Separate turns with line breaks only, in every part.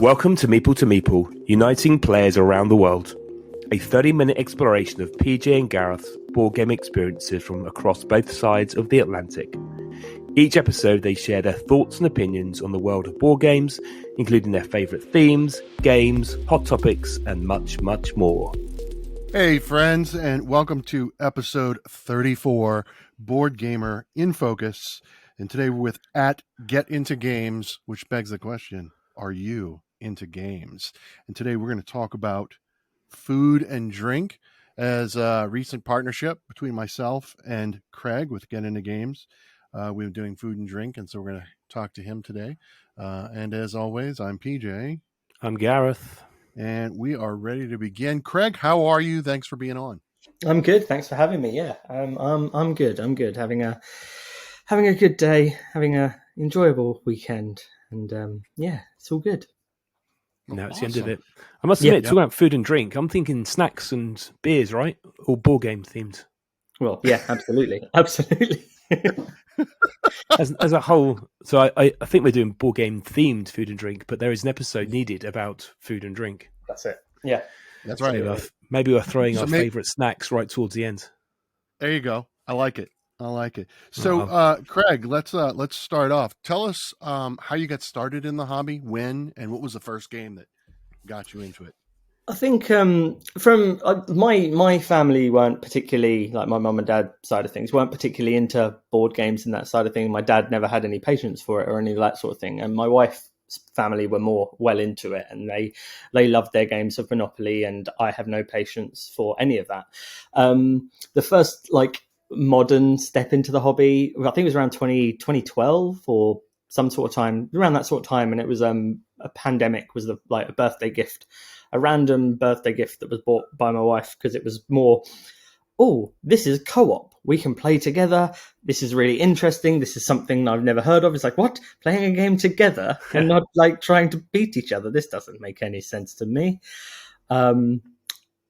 Welcome to Meeple, uniting players around the world. A 30-minute exploration of PJ and Gareth's board game experiences from across both sides of the Atlantic. Each episode they share their thoughts and opinions on the world of board games, including their favourite themes, games, hot topics, and much, much more.
Hey friends, and welcome to episode 34, Boardgamer in Focus. And today we're with at GetIntoGames, which begs the question, are you into games? And today we're going to talk about food and drink as a recent partnership between myself and Craig with GetIntoGames. We've been doing food and drink, and so we're going to talk to him today. And as always, I'm PJ.
I'm Gareth.
And we are ready to begin. Craig, how are you? Thanks for being on.
I'm good. Thanks for having me. Yeah, I'm good. I'm good. Having a good day. Having a enjoyable weekend, and yeah, it's all good.
Now it's the end of it. I must admit, talking about food and drink, I'm thinking snacks and beers, right? Or board game themed.
Well, yeah, absolutely, absolutely.
as a whole, so I think we're doing board game themed food and drink, but there is an episode needed about food and drink.
That's it. Yeah,
that's right.
So maybe we're throwing our favourite snacks right towards the end.
There you go. I like it. So, Craig, let's start off. Tell us how you got started in the hobby, when, and what was the first game that got you into it?
I think from my family weren't particularly, like my mum and dad side of things, weren't particularly into board games and that side of thing. My dad never had any patience for it or any of that sort of thing. And my wife's family were more well into it, and they loved their games of Monopoly, and I have no patience for any of that. The first modern step into the hobby, I think it was around 2012 or some sort of time, around that sort of time, and it was a pandemic was a birthday gift. A random birthday gift that was bought by my wife because it was more, this is co-op. We can play together. This is really interesting. This is something I've never heard of. It's like, what? Playing a game together and not trying to beat each other. This doesn't make any sense to me.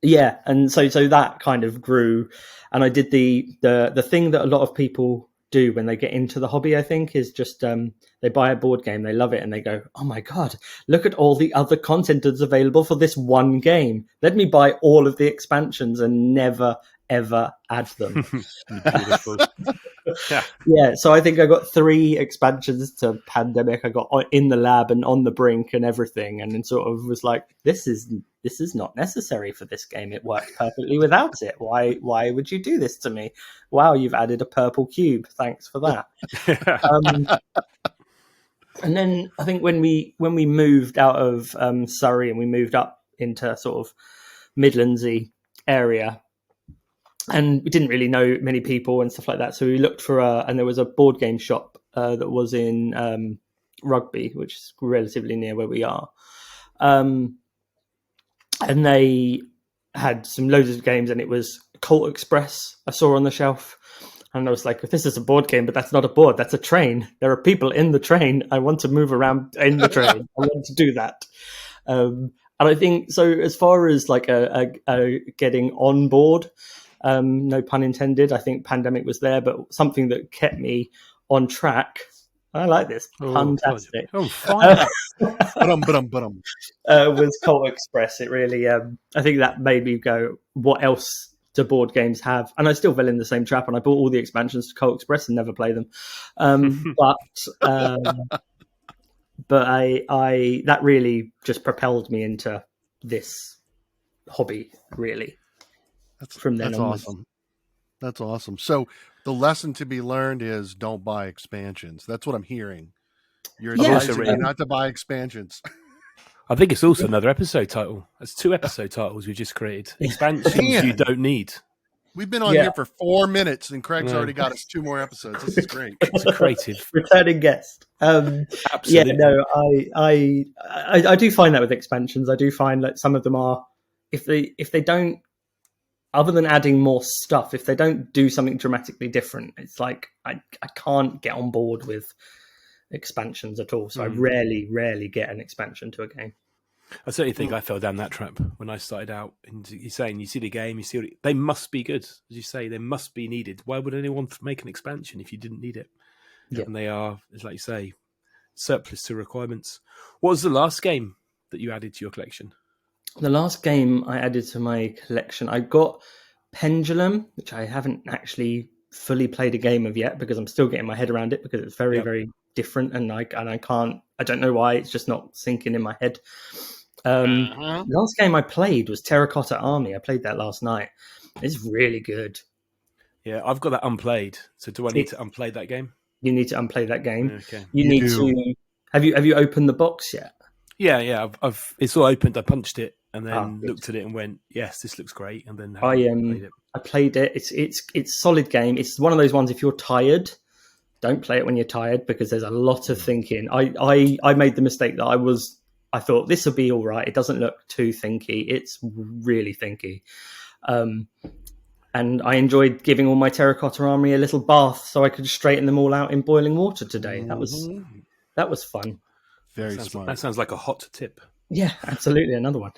Yeah, and so that kind of grew. And I did the thing that a lot of people do when they get into the hobby, I think, is just they buy a board game, they love it, and they go, oh my god, look at all the other content that's available for this one game. Let me buy all of the expansions and never ever add them. Yeah, so I think I got 3 expansions to Pandemic. I got In the Lab and On the Brink and everything, and then sort of was like, this is not necessary for this game. It works perfectly without it. Why would you do this to me? Wow, you've added a purple cube. Thanks for that. And then I think when we moved out of Surrey and we moved up into sort of Midlandsy area, and we didn't really know many people and stuff like that, so we looked for and there was a board game shop that was in Rugby, which is relatively near where we are. And they had some loads of games, and it was Carte Express I saw on the shelf. And I was like, this is a board game, but that's not a board, that's a train. There are people in the train. I want to move around in the train. I want to do that. And I think, so as far as a getting on board, no pun intended, I think Pandemic was there, but something that kept me on track. I like this. Fantastic.
Fine.
Was Carte Express. It really, I think that made me go, what else do board games have? And I still fell in the same trap, and I bought all the expansions to Carte Express and never play them. But I that really just propelled me into this hobby, really.
That's awesome. That's awesome. So the lesson to be learned is don't buy expansions. That's what I'm hearing. You're advising me not to buy expansions.
I think it's also another episode title. That's 2 episode titles we just created. Expansions you don't need.
We've been on here for 4 minutes, and Craig's already got us 2 more episodes. This is great.
It's a creative
returning guest.
Absolutely.
Yeah, no, I do find that with expansions. I do find that some of them are, if they don't, other than adding more stuff, if they don't do something dramatically different, it's like I can't get on board with expansions at all. So I rarely get an expansion to a game.
I certainly think I fell down that trap when I started out. And you're saying you see the game, you see they must be good, as you say, they must be needed. Why would anyone make an expansion if you didn't need it? Yeah. And they are, as like you say, surplus to requirements. What was the last game that you added to your collection?
The last game I added to my collection, I got Pendulum, which I haven't actually fully played a game of yet because I'm still getting my head around it because it's very, very different, and I don't know why, it's just not sinking in my head. Last game I played was Terracotta Army. I played that last night. It's really good.
Yeah, I've got that unplayed. So do I need to unplay that game?
You need to unplay that game.
Okay.
You need to. Have you opened the box yet?
Yeah. I've it's all opened. I punched it and then looked at it and went, "Yes, this looks great." And then
I played it. It's a solid game. It's one of those ones. If you're tired, don't play it when you're tired because there's a lot of thinking. I made the mistake that I thought this will be all right. It doesn't look too thinky. It's really thinky. And I enjoyed giving all my Terracotta Army a little bath so I could straighten them all out in boiling water today. That was fun.
Very smart.
That sounds like a hot tip.
Yeah, absolutely. Another one.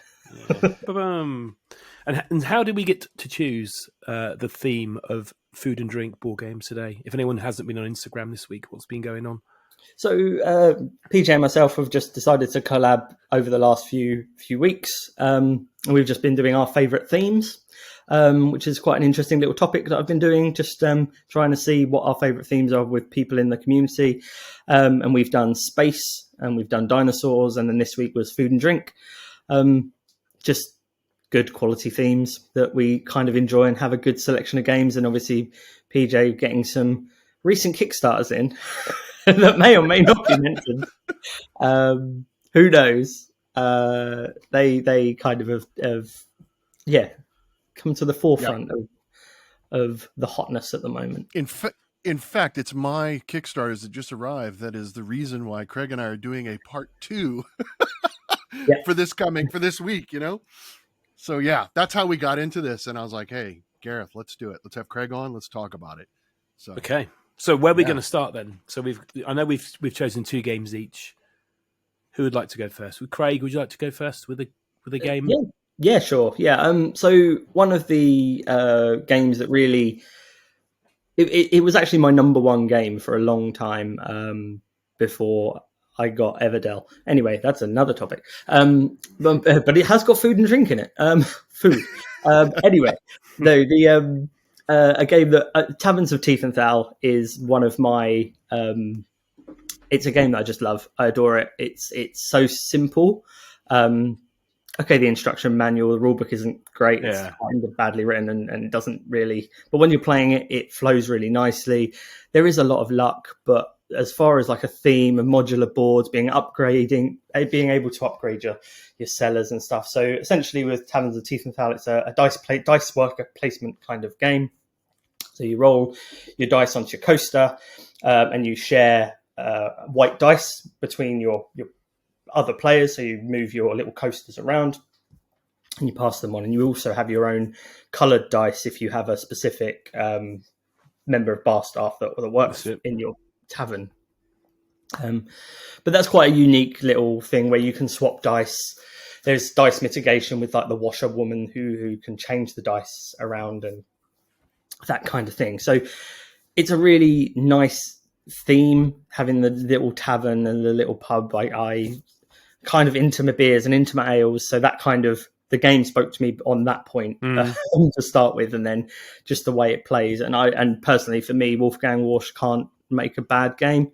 And how did we get to choose the theme of food and drink board games today? If anyone hasn't been on Instagram this week, what's been going on?
So PJ and myself have just decided to collab over the last few weeks. And we've just been doing our favourite themes, which is quite an interesting little topic that I've been doing, just trying to see what our favourite themes are with people in the community. And we've done space and we've done dinosaurs. And then this week was food and drink. Just good quality themes that we kind of enjoy and have a good selection of games. And obviously PJ getting some recent Kickstarters in that may or may not be mentioned. Who knows? They kind of have come to the forefront of the hotness at the moment.
In fact, it's my Kickstarters that just arrived that is the reason why Craig and I are doing a part 2 for this week, you know? So yeah, that's how we got into this. And I was like, hey, Gareth, let's do it. Let's have Craig on. Let's talk about it. So
okay. So where are we going to start then? So I know we've chosen 2 games each. Who would like to go first? Craig, would you like to go first with a game?
Yeah, sure. Yeah. So one of the games that really it was actually my number one game for a long time before I got Everdell. Anyway, that's another topic. But it has got food and drink in it. Food. Anyway, no, a game that Taverns of Tiefenthal is one of my. It's a game that I just love. I adore it. It's so simple. Okay, the instruction manual, the rulebook isn't great. It's kind of badly written and it doesn't really. But when you're playing it, it flows really nicely. There is a lot of luck, but as far as like a theme of modular boards being able to upgrade your cellars and stuff. So essentially with Taverns of Tiefenthal, it's a dice worker placement kind of game. So you roll your dice onto your coaster and you share white dice between your other players. So you move your little coasters around and you pass them on. And you also have your own coloured dice if you have a specific member of bar staff that works in your tavern. But that's quite a unique little thing where you can swap dice. There's dice mitigation with like the washerwoman who can change the dice around and that kind of thing. So it's a really nice theme, having the little tavern and the little pub. I kind of into my beers and into my ales. So that kind of, the game spoke to me on that point to start with, and then just the way it plays. And personally for me, Wolfgang Warsch can't make a bad game.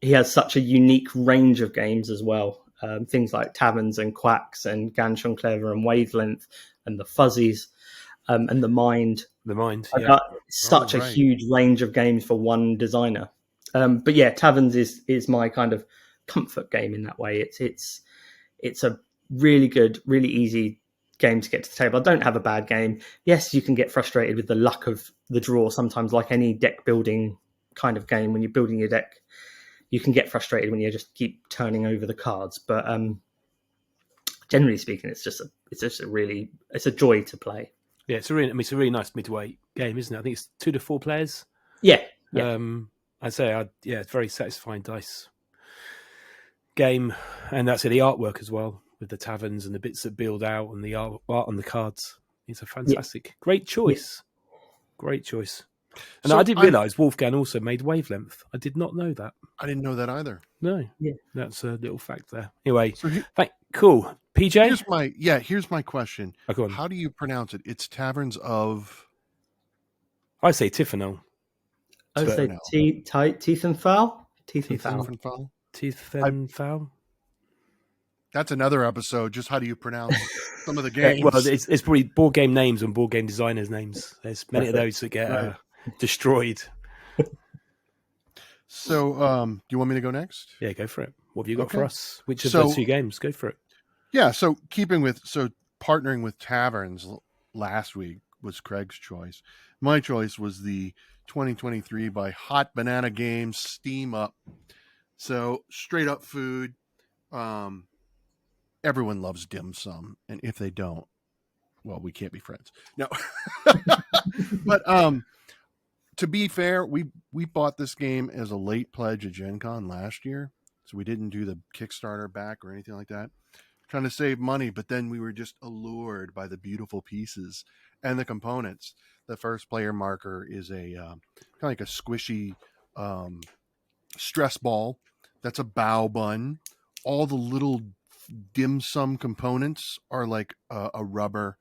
He has such a unique range of games as well. Things like Taverns and Quacks and Ganchon Clever and Wavelength and the Fuzzies and the Mind. The Mind, yeah. Such a huge range of games for one designer. But yeah, Taverns is my kind of comfort game in that way. It's a really good, really easy game to get to the table. I don't have a bad game. Yes, you can get frustrated with the luck of the draw sometimes, like any deck building kind of game. When you're building your deck, you can get frustrated when you just keep turning over the cards. But generally speaking, it's a joy to play.
Yeah, it's a really nice midweight game, isn't it? I think it's 2 to 4 players.
Yeah.
I'd say, it's very satisfying dice game, and that's the artwork as well with the taverns and the bits that build out and the art on the cards. It's a fantastic, great choice. Great choice. And
So
I didn't realise Wolfgang also made Wavelength. I did not know that.
I didn't know that either.
No.
Yeah.
That's a little fact there. Anyway,
So
cool. PJ?
Here's my question.
Oh, go on.
How do you pronounce it? It's Taverns of...
I say Tiefenthal.
I would say Tiefenthal.
Tiefenthal.
Tiefenthal.
That's another episode. Just how do you pronounce some of the games?
Well, it's probably board game names and board game designers' names. There's many of those that get destroyed.
So, do you want me to go next?
Yeah, go for it. What have you got for us? Which of
So-
those two games? Go for it.
Yeah. So, partnering with Taverns last week was Craig's choice. My choice was the 2023 by Hot Banana Games Steam Up. So, straight up food. Everyone loves dim sum, and if they don't, well, we can't be friends. No. But to be fair, we bought this game as a late pledge at Gen Con last year, so we didn't do the Kickstarter back or anything like that. Trying to save money, but then we were just allured by the beautiful pieces and the components. The first player marker is a kind of like a squishy stress ball. That's a bow bun. All the little dim sum components are like a rubber,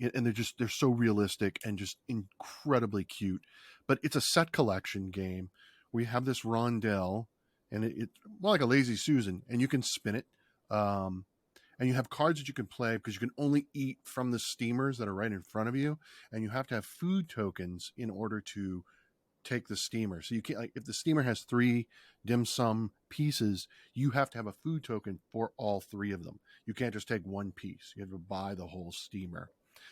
and they're so realistic and just incredibly cute. But it's a set collection game. We have this rondelle, and it's more like a Lazy Susan, and you can spin it. And you have cards that you can play because you can only eat from the steamers that are right in front of you, and you have to have food tokens in order to take the steamer. So you can't, like, if the steamer has 3 dim sum pieces, you have to have a food token for all 3 of them. You can't just take one piece. You have to buy the whole steamer.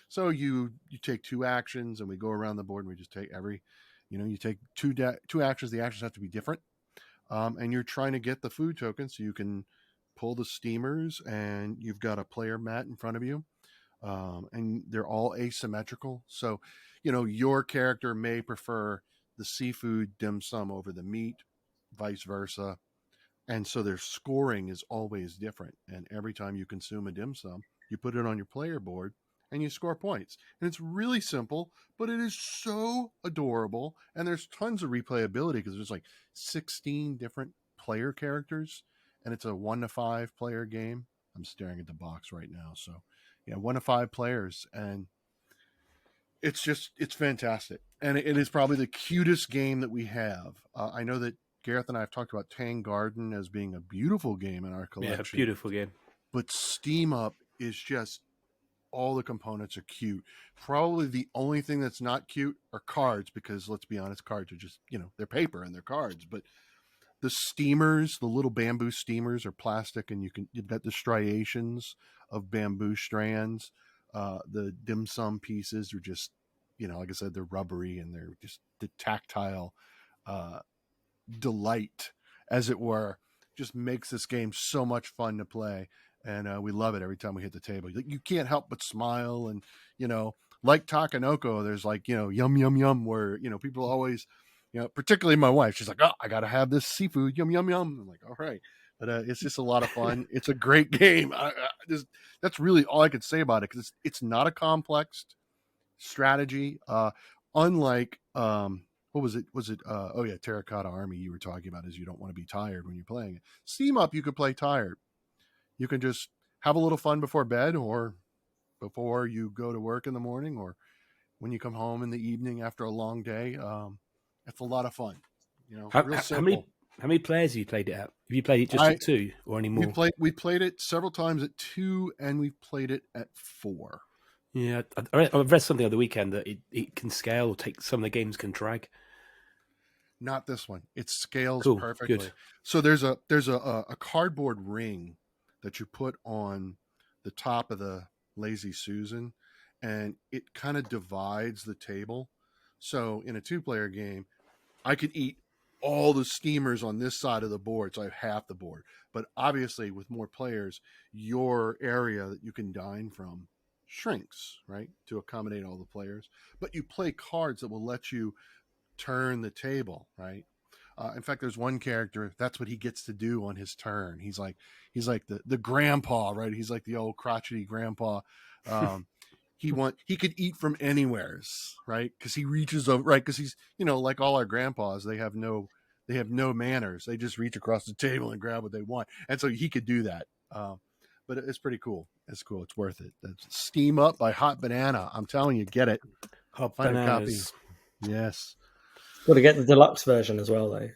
So you take 2 actions, and we go around the board, and we just take you take 2 actions. The actions have to be different, and you're trying to get the food token so you can pull the steamers, and you've got a player mat in front of you, and they're all asymmetrical. So, your character may prefer the seafood dim sum over the meat, vice versa. And so their scoring is always different. And every time you consume a dim sum, you put it on your player board and you score points. And it's really simple, but it is so adorable. And there's tons of replayability because there's like 16 different player characters, and it's a 1 to 5 player game. I'm staring at the box right now. So yeah, 1 to 5 players, and it's fantastic. And it is probably the cutest game that we have. I know that Gareth and I have talked about Tang Garden as being a beautiful game in our collection.
Yeah, beautiful game.
But Steam Up is just, all the components are cute. Probably the only thing that's not cute are cards, because let's be honest, cards are just, they're paper and they're cards. But the steamers, the little bamboo steamers, are plastic, and you've got the striations of bamboo strands. The dim sum pieces are just, like I said, they're rubbery, and they're just the tactile delight, as it were, just makes this game so much fun to play. And we love it every time we hit the table. You can't help but smile. And, like Takanoko, there's like, yum, yum, yum, where, people always, particularly my wife, she's like, oh, I got to have this seafood, yum, yum, yum. I'm like, all right. But it's just a lot of fun. It's a great game. That's really all I could say about it, because it's not a complex strategy. Unlike, what was it? Terracotta Army you were talking about, is you don't want to be tired when you're playing it. Steam Up, you could play tired. You can just have a little fun before bed, or before you go to work in the morning, or when you come home in the evening after a long day. It's a lot of fun. Real simple.
How many players have you played it at? Have you played it just at 2 or any more?
We played it several times at 2, and we've played it at 4.
Yeah, I read something on the weekend that it can scale, or some of the games can drag.
Not this one. It scales perfectly.
Good.
So there's a cardboard ring that you put on the top of the Lazy Susan, and it kind of divides the table. So in a 2-player game, I could eat all the steamers on this side of the board, so I have half the board. But obviously, with more players, your area that you can dine from shrinks, right, to accommodate all the players. But you play cards that will let you turn the table, right? In fact, there's one character, that's what he gets to do on his turn. He's like the grandpa, right? He's like the old crotchety grandpa. he could eat from anywheres, right? Because he reaches over, right? Because he's, like all our grandpas, they have no manners. They just reach across the table and grab what they want, and so he could do that. But it's pretty cool. It's cool. It's worth it. That's Steam Up by Hot Banana. I'm telling you, get it.
Hot
Find
bananas.
a copy. Yes.
Got to get the deluxe version as well, though.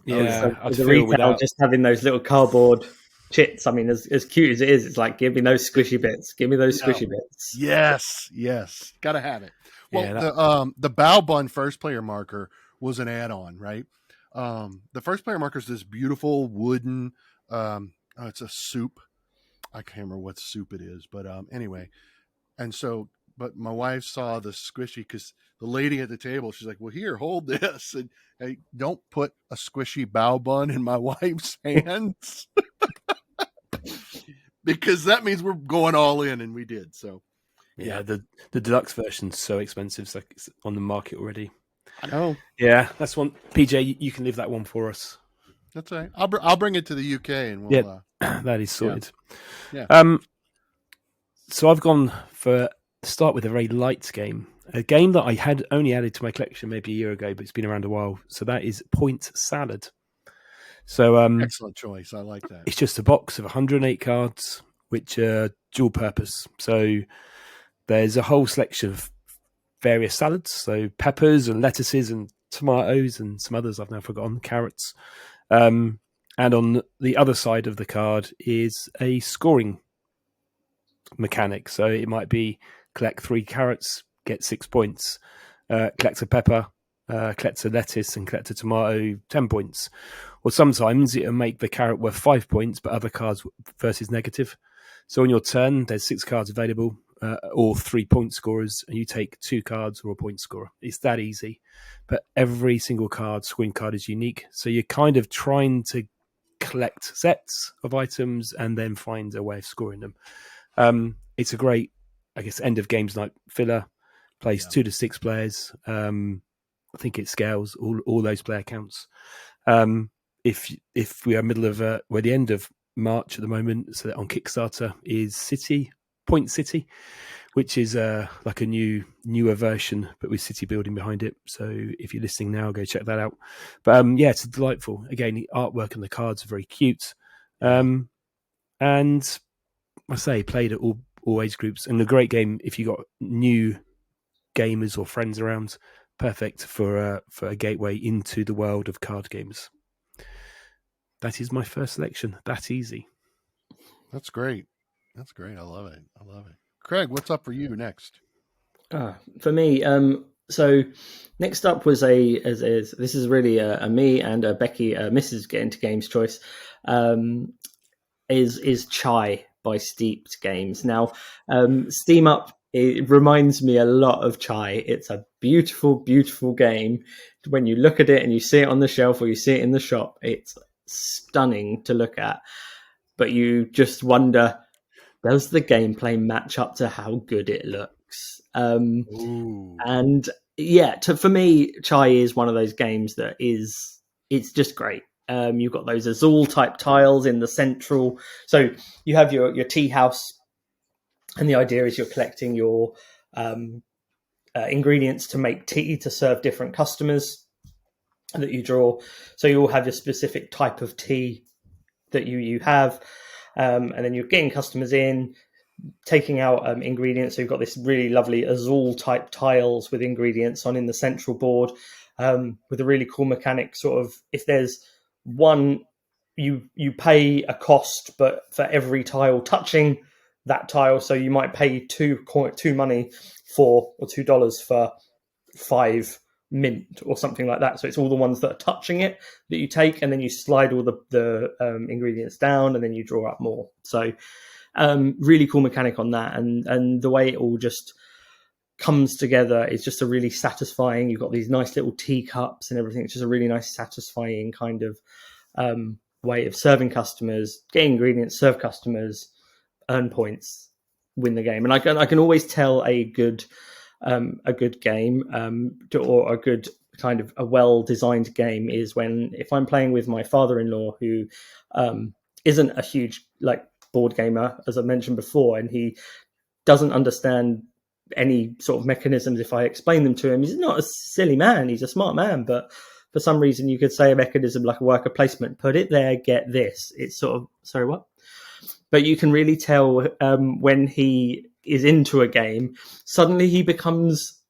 Yeah,
So
I'd
the
feel
retail
without.
just having those little cardboard chits. I mean, as cute as it is, it's like, give me those squishy bits. Give me those squishy bits.
Yes. Gotta have it. Well, the Bow Bun first player marker was an add-on, right? The first player marker is this beautiful wooden. It's a soup. I can't remember what soup it is, but anyway. And so, but my wife saw the squishy because the lady at the table, she's like, "Well, here, hold this." And hey, don't put a squishy Bow Bun in my wife's hands because that means we're going all in, and we did. So,
Yeah, the deluxe version's so expensive. It's like it's on the market already.
I know.
Yeah, that's one. PJ, you can leave that one for us.
That's all right. I'll bring it to the UK and we'll.
That is sorted.
Yeah.
So I've gone for start with a very light game, a game that I had only added to my collection maybe a year ago, but it's been around a while. So that is Point Salad. So
excellent choice. I like that.
It's just a box of 108 cards, which are dual purpose. So there's a whole selection of various salads, so peppers and lettuces and tomatoes and some others I've now forgotten, carrots. And on the other side of the card is a scoring mechanic. So it might be collect 3 carrots, get 6 points. Collect a pepper, collect a lettuce, and collect a tomato, 10 points. Or sometimes it'll make the carrot worth 5 points, but other cards versus negative. So on your turn, there's 6 cards available, or 3 point scorers, and you take 2 cards or a point scorer. It's that easy. But every single scoring card is unique. So you're kind of trying to collect sets of items and then find a way of scoring them. It's a great, I guess, end of games night filler. Plays 2 to 6 players. I think it scales all those player counts. If we are middle of we're the end of March at the moment, so that on Kickstarter is Point City, which is like a newer version, but with city building behind it. So if you're listening now, go check that out. But it's delightful. Again, the artwork and the cards are very cute. And I say played at all age groups, and a great game if you got new gamers or friends around. Perfect for a gateway into the world of card games. That is my first selection. That easy.
That's great. I love it. Craig, what's up for you next?
For me, so next up was this is really a me and a Becky, Mrs. GetIntoGames choice, is Chai by Steeped Games. Now, Steam Up, it reminds me a lot of Chai. It's a beautiful, beautiful game. When you look at it and you see it on the shelf or you see it in the shop, it's stunning to look at. But you just wonder, does the gameplay match up to how good it looks? And yeah, for me, Chai is one of those games that it's just great. You've got those Azul type tiles in the central. So you have your tea house, and the idea is you're collecting your ingredients to make tea to serve different customers that you draw. So you all have your specific type of tea that you have, and then you're getting customers in, taking out ingredients. So you've got this really lovely Azul type tiles with ingredients on in the central board, with a really cool mechanic. Sort of, if there's one, you pay a cost, but for every tile touching that tile, so you might pay two money for, or $2 for 5 mint or something like that. So it's all the ones that are touching it that you take, and then you slide all the ingredients down, and then you draw up more. So really cool mechanic on that, and the way it all just comes together is just a really satisfying. You've got these nice little teacups and everything. It's just a really nice, satisfying kind of way of serving customers, getting ingredients, serve customers, earn points, win the game. And I can always tell a good game or a good kind of a well-designed game is if I'm playing with my father-in-law, who isn't a huge board gamer, as I mentioned before, and he doesn't understand any sort of mechanisms if I explain them to him. He's not a silly man; he's a smart man. But for some reason, you could say a mechanism like a worker placement, put it there, get this. It's sort of sorry, what? But you can really tell when he is into a game. Suddenly, he becomes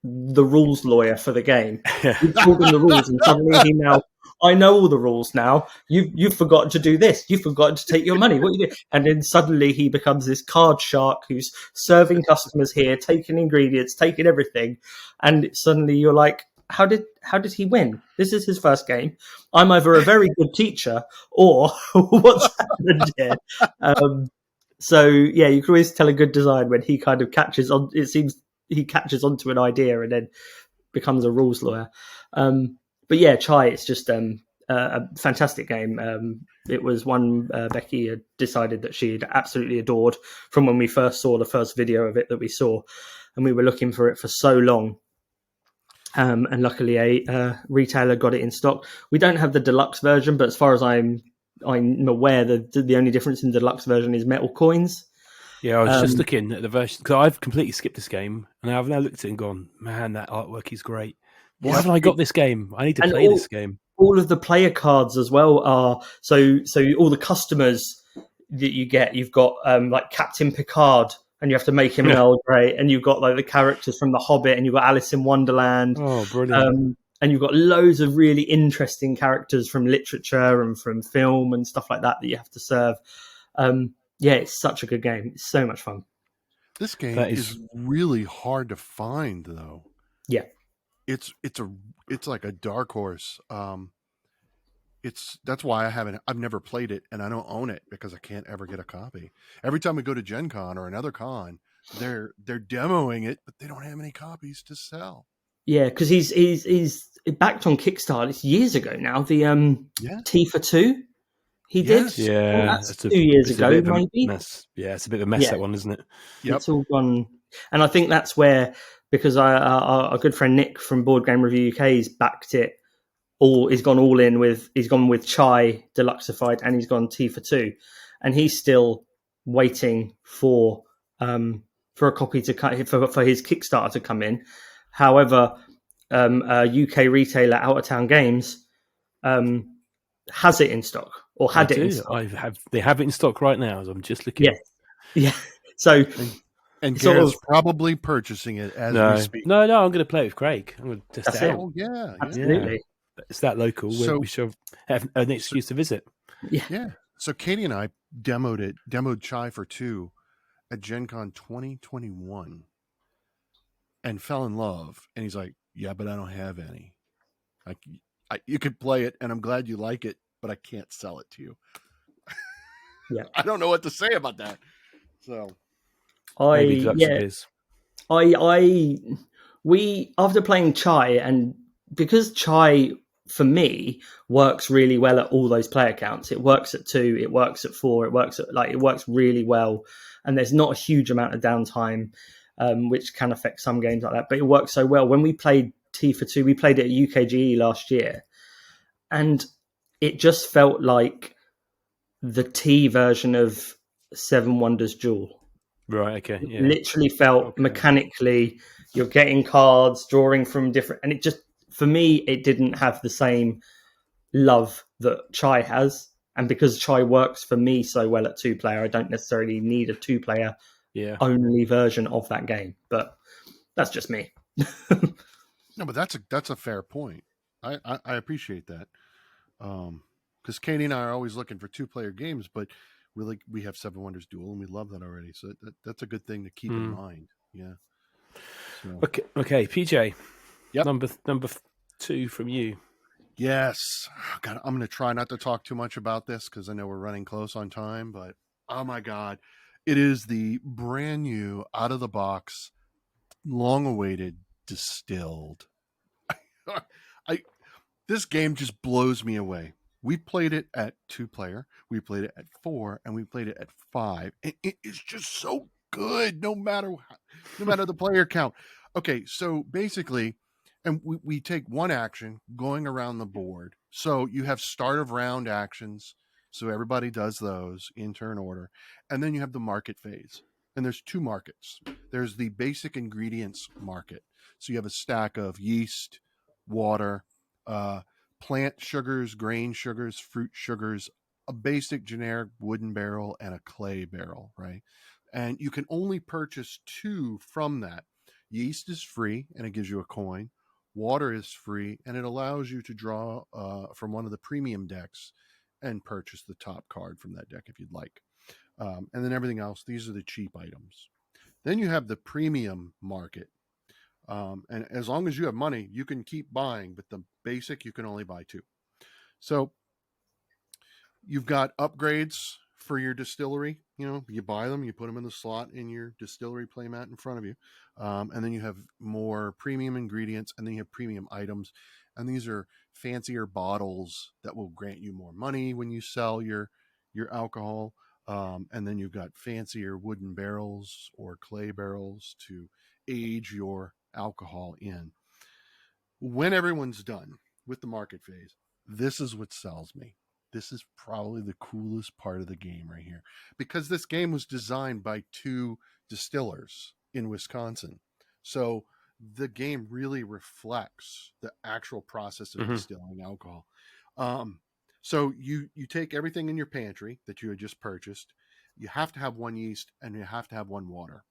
the rules lawyer for the game. You've told him the rules, and suddenly he now, I know all the rules now. You've forgotten to do this. You've forgotten to take your money. What you do? And then suddenly he becomes this card shark who's serving customers here, taking ingredients, taking everything. And suddenly you're like, how did he win? This is his first game. I'm either a very good teacher or what's happened here. So yeah, you can always tell a good design when he kind of catches on. It seems he catches onto an idea and then becomes a rules lawyer. But yeah, Chai, it's just a fantastic game. It was one Becky had decided that she'd absolutely adored from when we first saw the first video of it that we saw, and we were looking for it for so long. And luckily a retailer got it in stock. We don't have the deluxe version, but as far as I'm aware, the only difference in the deluxe version is metal coins.
Yeah, I was just looking at the version because I've completely skipped this game, and I've now looked at it and gone, "Man, that artwork is great. Why haven't I got this game? I need to play this game."
All of the player cards as well are so all the customers that you get. You've got like Captain Picard, and you have to make him an Earl Grey, and you've got like the characters from The Hobbit, and you've got Alice in Wonderland.
Oh, brilliant!
And you've got loads of really interesting characters from literature and from film and stuff like that you have to serve. Yeah, it's such a good game. It's so much fun.
This game is really hard to find, though.
Yeah,
it's like a dark horse. That's why I've never played it, and I don't own it because I can't ever get a copy. Every time we go to Gen Con or another con, they're demoing it, but they don't have any copies to sell.
Yeah, because he's backed on Kickstarter. It's years ago now. The Tifa 2. He did.
Yeah,
that's 2 years ago, maybe.
Yeah, it's a bit of a mess, that one, isn't it?
Yep.
It's all gone. And I think that's where, because our good friend Nick from Board Game Review UK's backed it all. He's gone all in with, he's gone with Chai Deluxeified, and he's gone Tifa 2. And he's still waiting for a copy to for his Kickstarter to come in. However, a UK retailer, Out of Town Games, has it in stock, or had it in stock.
They have it in stock right now, as I'm just looking.
Yeah. So,
and Gareth's probably purchasing it as we speak.
No, I'm going to play it with Craig. I'm going to test it out.
Oh, yeah,
absolutely.
Yeah. It's that local. So, we should have an excuse to visit.
Yeah.
So Katie and I demoed Chai for 2 at Gen Con 2021, and fell in love. And he's like, "Yeah, but I don't have any. Like, you could play it, and I'm glad you like it, but I can't sell it to you."
Yeah,
I don't know what to say about that. So,
we after playing Chai, and because Chai for me works really well at all those player counts. It works at 2, it works at 4, it works really well, and there's not a huge amount of downtime, which can affect some games like that. But it works so well. When we played Tifa 2, we played it at UKGE last year, and it just felt like the T version of Seven Wonders Duel.
Right, okay. Yeah.
Literally felt mechanically, you're getting cards, drawing from different, and it just, for me, it didn't have the same love that Chai has. And because Chai works for me so well at 2-player, I don't necessarily need a 2-player only version of that game. But that's just me.
No, but that's a fair point. I appreciate that. Because Katie and I are always looking for 2-player games, but we have Seven Wonders Duel, and we love that already. So that's a good thing to keep in mind. Yeah. So.
Okay, PJ.
Yep.
Number 2 from you.
Yes. God, I'm going to try not to talk too much about this because I know we're running close on time, but oh my God, it is the brand new, out of the box, long-awaited Distilled. This game just blows me away. We played it at 2-player, we played it at 4, and we played it at 5. And it is just so good, no matter the player count. Okay, so basically, and we take one action going around the board. So you have start of round actions. So everybody does those in turn order. And then you have the market phase. and there's two markets. There's the basic ingredients market. So you have a stack of yeast, water, plant sugars, grain sugars, fruit sugars, a basic generic wooden barrel, and a clay barrel, right? And you can only purchase two from that. Yeast is free, and it gives you a coin. Water is free, and it allows you to draw from one of the premium decks and purchase the top card from that deck if you'd like. And then everything else, these are the cheap items. Then you have the premium market. And as long as you have money, you can keep buying, but the basic, you can only buy two. So you've got upgrades for your distillery. You buy them, you put them in the slot in your distillery playmat in front of you. And then you have more premium ingredients, and then you have premium items. And these are fancier bottles that will grant you more money when you sell your alcohol. And then you've got fancier wooden barrels or clay barrels to age your alcohol in. When everyone's done with the market phase, this is what sells me. This is probably the coolest part of the game right here, because this game was designed by two distillers in Wisconsin. So the game really reflects the actual process of distilling alcohol. So you take everything in your pantry that you had just purchased. You have to have one yeast, and you have to have one water,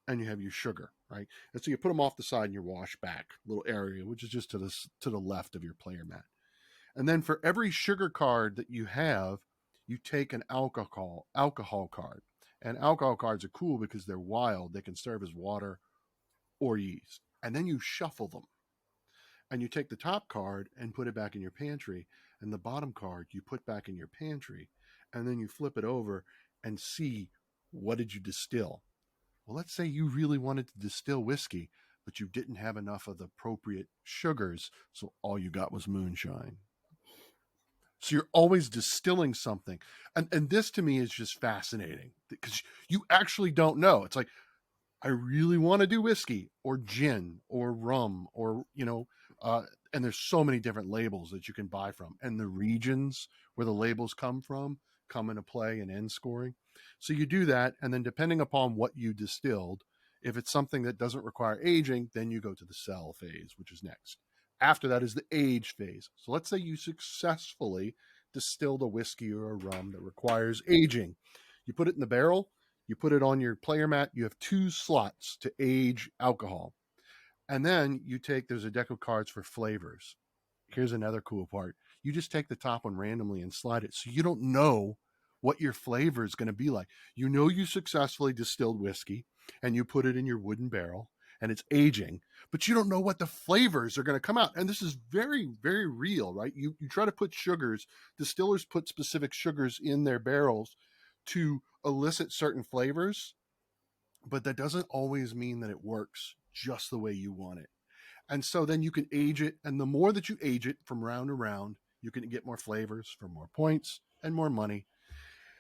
and you have your sugar, right? And so you put them off the side in your wash back little area, which is just to the left of your player mat. And then for every sugar card that you have, you take an alcohol card. And alcohol cards are cool because they're wild. They can serve as water or yeast. And then you shuffle them. And you take the top card and put it back in your pantry. And the bottom card you put back in your pantry. And then you flip it over and see, what did you distill? Well, let's say you really wanted to distill whiskey, but you didn't have enough of the appropriate sugars. So all you got was moonshine. So you're always distilling something. And this to me is just fascinating because you actually don't know. It's like, I really want to do whiskey or gin or rum or, and there's so many different labels that you can buy from. And the regions where the labels come from come into play in end scoring. So you do that. And then depending upon what you distilled, if it's something that doesn't require aging, then you go to the sell phase, which is next. After that is the age phase. So let's say you successfully distilled a whiskey or a rum that requires aging. You put it in the barrel, you put it on your player mat, you have two slots to age alcohol. And then there's a deck of cards for flavors. Here's another cool part. You just take the top one randomly and slide it. So you don't know what your flavor is going to be like. You successfully distilled whiskey and you put it in your wooden barrel and it's aging, but you don't know what the flavors are going to come out. And this is very, very real, right? You try to put sugars, distillers put specific sugars in their barrels to elicit certain flavors, but that doesn't always mean that it works just the way you want it. And so then you can age it. And the more that you age it from round to round, you can get more flavors for more points and more money.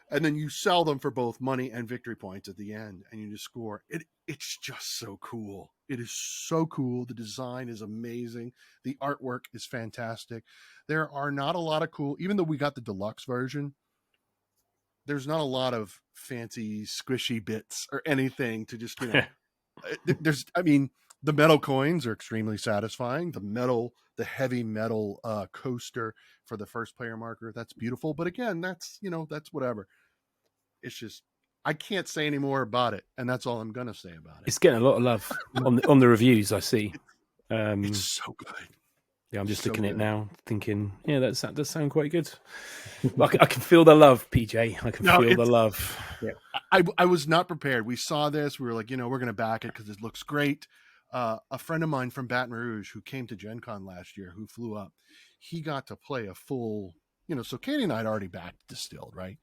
And then you sell them for both money and victory points at the end, and you just score. It's just so cool. It is so cool. The design is amazing. The artwork is fantastic. There are not a lot of cool, even though we got the deluxe version, there's not a lot of fancy squishy bits or anything to just, the metal coins are extremely satisfying. The heavy metal coaster for the first player marker, that's beautiful. But again, that's whatever. It's just, I can't say any more about it, and that's all I'm gonna say about it.
It's getting a lot of love on the reviews I see.
It's so good.
Yeah, I'm just looking at it now, thinking, yeah, that does sound quite good. I can feel the love, PJ. I can feel the love.
Yeah, I was not prepared. We saw this. We were like, we're going to back it because it looks great. A friend of mine from Baton Rouge who came to Gen Con last year, who flew up, he got to play a full, so Katie and I had already backed Distilled, right?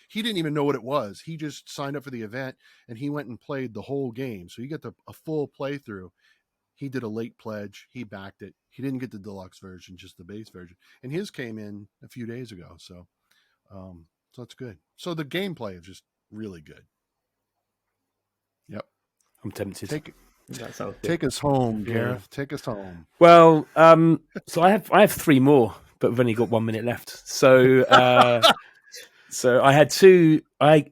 He didn't even know what it was. He just signed up for the event and he went and played the whole game. So you get a full playthrough. He did a late pledge. He backed it. He didn't get the deluxe version, just the base version. And his came in a few days ago. So that's good. So the gameplay is just really good. Yep.
I'm tempted.
Take us home, Gareth. Yeah. Take us home.
Well, so I have three more, but we've only got 1 minute left. So so I had two. I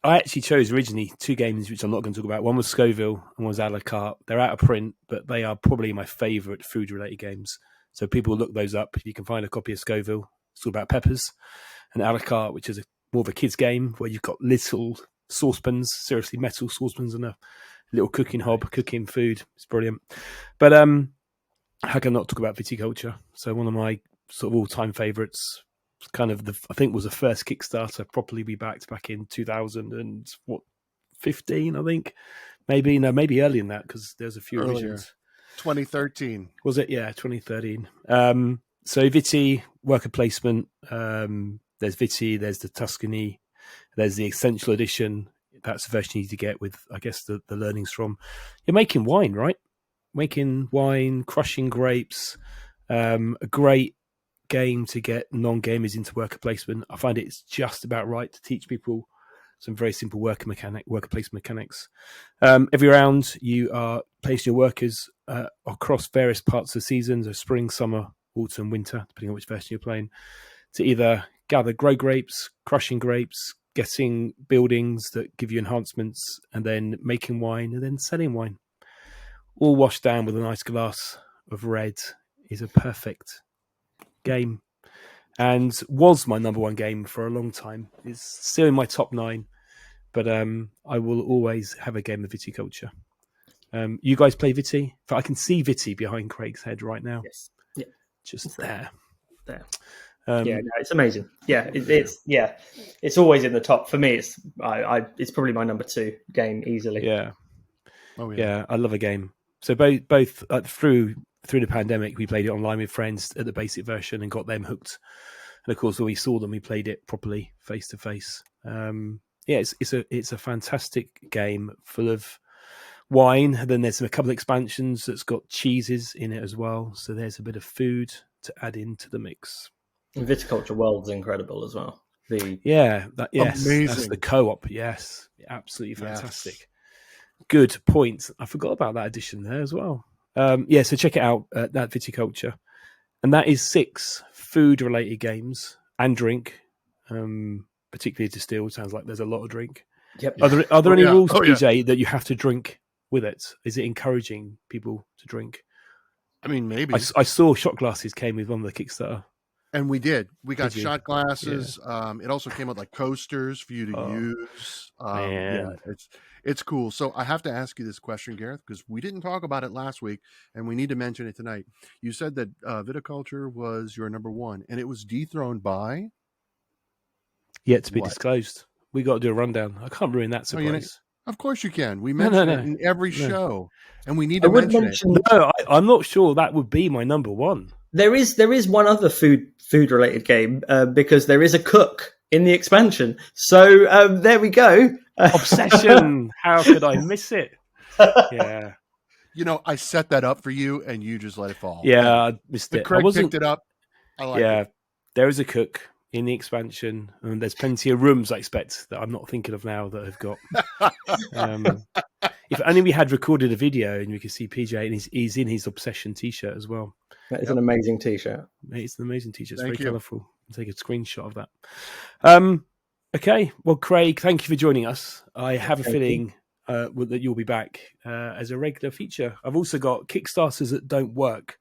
I actually chose originally 2 games, which I'm not going to talk about. One was Scoville and one was a la carte. They're out of print, but they are probably my favourite food-related games. So people look those up. If you can find a copy of Scoville, it's all about peppers. And a la carte, which is more of a kid's game where you've got little saucepans, seriously metal saucepans, and a little cooking hob, cooking food. It's brilliant. But how can I not talk about Viticulture? So one of my sort of all-time favourites. Kind of I think was the first Kickstarter properly we backed back in 2015, I think. Maybe earlier than that because there's a few revisions.
2013
was it? Yeah, 2013. So Viti worker placement. There's Viti. There's the Tuscany. There's the Essential Edition. That's the version you need to get with, I guess, the learnings from. You're making wine, right? Making wine, crushing grapes. A great game to get non-gamers into worker placement. I find it's just about right to teach people some very simple worker placement mechanics. Every round you are placing your workers across various parts of the season, so spring, summer, autumn, winter, depending on which version you're playing, to either grow grapes, crushing grapes, getting buildings that give you enhancements, and then making wine, and then selling wine. All washed down with a nice glass of red is a perfect game, and was my number 1 game for a long time. It's still in my top 9, but I will always have a game of Viticulture. You guys play Viti? I can see Viti behind Craig's head right now.
Yes, yeah,
just there.
No, it's amazing. Yeah, it's always in the top for me. It's probably my number 2 game easily.
Yeah, I love a game. So both through the pandemic, we played it online with friends at the basic version and got them hooked. And of course, when we saw them, we played it properly face to face. It's a fantastic game full of wine. And then there's a couple of expansions that's got cheeses in it as well. So there's a bit of food to add into the mix.
And Viticulture World's incredible as well.
Amazing. That's the co-op. Yes, absolutely fantastic. Yes. Good point. I forgot about that edition there as well. So check it out, that Viticulture. And that is 6 food-related games and drink, particularly Distilled. Sounds like there's a lot of drink.
Yep.
Are there any rules, PJ, that you have to drink with it? Is it encouraging people to drink?
I mean, maybe.
I saw shot glasses came with one of the Kickstarter.
And we did. We got shot glasses. Yeah. It also came with like coasters for you to use. It's cool. So I have to ask you this question, Gareth, because we didn't talk about it last week, and we need to mention it tonight. You said that Viticulture was your number 1, and it was dethroned by?
Yet to be disclosed. We got to do a rundown. I can't ruin that surprise.
Of course you can. We mention it in every show, and we need to mention it.
No, I'm not sure that would be my number 1.
There is one other food related game because there is a cook in the expansion. So there we go.
Obsession. How could I miss it? Yeah.
I set that up for you, and you just let it fall.
Yeah, I missed it.
Craig picked it up. I like it.
There is a cook in the expansion, and there's plenty of rooms I expect that I'm not thinking of now that have got. If only we had recorded a video and we could see PJ, and he's in his Obsession t-shirt as well.
That is an amazing t-shirt.
It's an amazing t-shirt. It's very colourful. I'll take a screenshot of that. Okay. Well, Craig, thank you for joining us. I have a feeling that you'll be back as a regular feature. I've also got Kickstarters that don't work.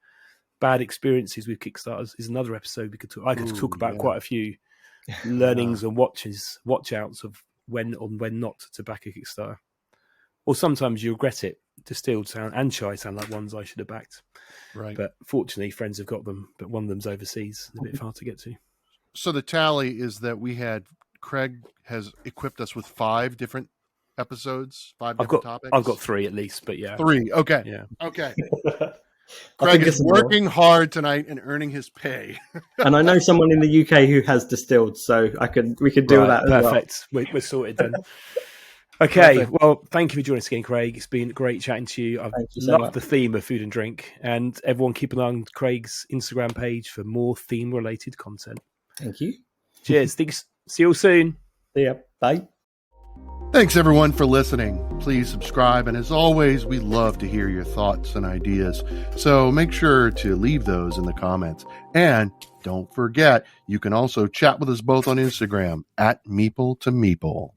Bad experiences with Kickstarters is another episode we could talk. I could talk about quite a few learnings and watch outs of when or when not to back a Kickstarter. Or sometimes you regret it. Distilled and Chai sound like ones I should have backed.
Right.
But fortunately, friends have got them, but one of them's overseas. It's a bit far to get to.
So the tally is that Craig has equipped us with 5 different episodes, 5 different topics.
I've got 3 at least, but yeah.
3. Okay.
Yeah.
Okay. Craig is working hard tonight and earning his pay.
And I know someone in the UK who has Distilled, so we could do that as
perfect. Well. We're sorted then. Okay, well, thank you for joining us again, Craig. It's been great chatting to you. I've loved the theme of food and drink. And everyone keep an eye on Craig's Instagram page for more theme-related content.
Thank you.
Cheers. Thanks. See you all soon.
See ya. Bye.
Thanks, everyone, for listening. Please subscribe. And as always, we love to hear your thoughts and ideas. So make sure to leave those in the comments. And don't forget, you can also chat with us both on Instagram @Meeple to Meeple.